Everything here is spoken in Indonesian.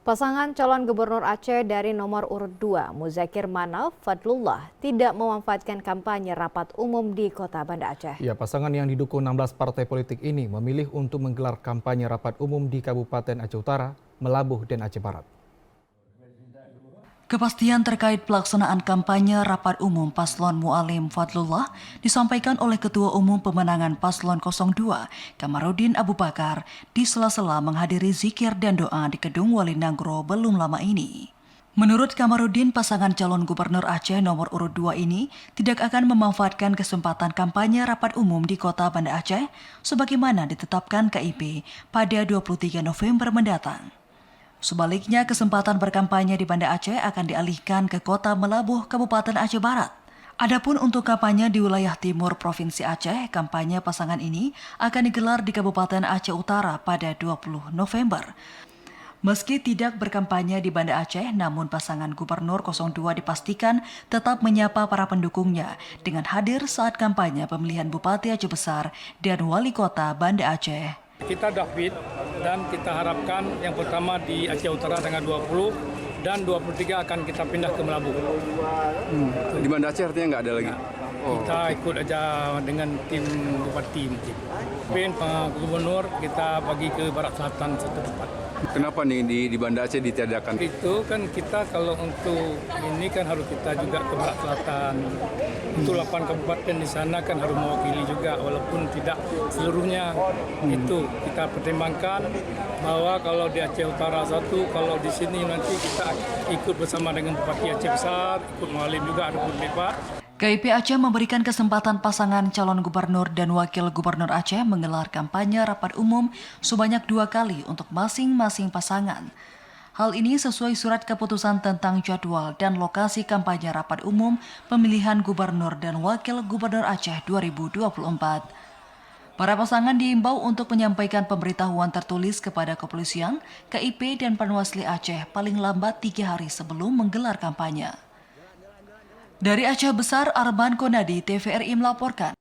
Pasangan calon gubernur Aceh dari nomor urut 2, Muzakir Manaf Fadlullah, tidak memanfaatkan kampanye rapat umum di Kota Banda Aceh. Ya, pasangan yang didukung 16 partai politik ini memilih untuk menggelar kampanye rapat umum di Kabupaten Aceh Utara, Melabuh, dan Aceh Barat. Kepastian terkait pelaksanaan kampanye rapat umum Paslon Mualim Fadlullah disampaikan oleh Ketua Umum Pemenangan Paslon 02, Kamarudin Abu Bakar, di sela-sela menghadiri zikir dan doa di Gedung Wali Nanggro belum lama ini. Menurut Kamarudin, pasangan calon gubernur Aceh nomor urut 2 ini tidak akan memanfaatkan kesempatan kampanye rapat umum di Kota Banda Aceh sebagaimana ditetapkan KIP pada 23 November mendatang. Sebaliknya, kesempatan berkampanye di Banda Aceh akan dialihkan ke Kota Melabuh, Kabupaten Aceh Barat. Adapun untuk kampanye di wilayah timur Provinsi Aceh, kampanye pasangan ini akan digelar di Kabupaten Aceh Utara pada 20 November. Meski tidak berkampanye di Banda Aceh, namun pasangan Gubernur 02 dipastikan tetap menyapa para pendukungnya dengan hadir saat kampanye pemilihan Bupati Aceh Besar dan Wali Kota Banda Aceh. Kita dah fit dan kita harapkan yang pertama di Aceh Utara tanggal 20 dan 23 akan kita pindah ke Melabuh. Di Banda Aceh artinya nggak ada lagi? Kita ikut aja dengan tim Bupati mungkin. Pak Gubernur kita bagi ke Barat Selatan satu tempat. Kenapa nih di Banda Aceh ditiadakan? Itu kan kita kalau untuk ini kan harus kita juga ke Barat Selatan. Untuk 8 kabupaten di sana kan harus mewakili juga walaupun tidak seluruhnya. Itu kita pertimbangkan bahwa kalau di Aceh Utara satu, kalau di sini nanti kita ikut bersama dengan Bupati Aceh Besar, ikut Mualim juga ada Pak. KIP Aceh memberikan kesempatan pasangan calon gubernur dan wakil gubernur Aceh menggelar kampanye rapat umum sebanyak 2 kali untuk masing-masing pasangan. Hal ini sesuai surat keputusan tentang jadwal dan lokasi kampanye rapat umum pemilihan gubernur dan wakil gubernur Aceh 2024. Para pasangan diimbau untuk menyampaikan pemberitahuan tertulis kepada kepolisian, KIP dan Panwasli Aceh paling lambat 3 hari sebelum menggelar kampanye. Dari Aceh Besar, Arman Konadi, TVRI melaporkan.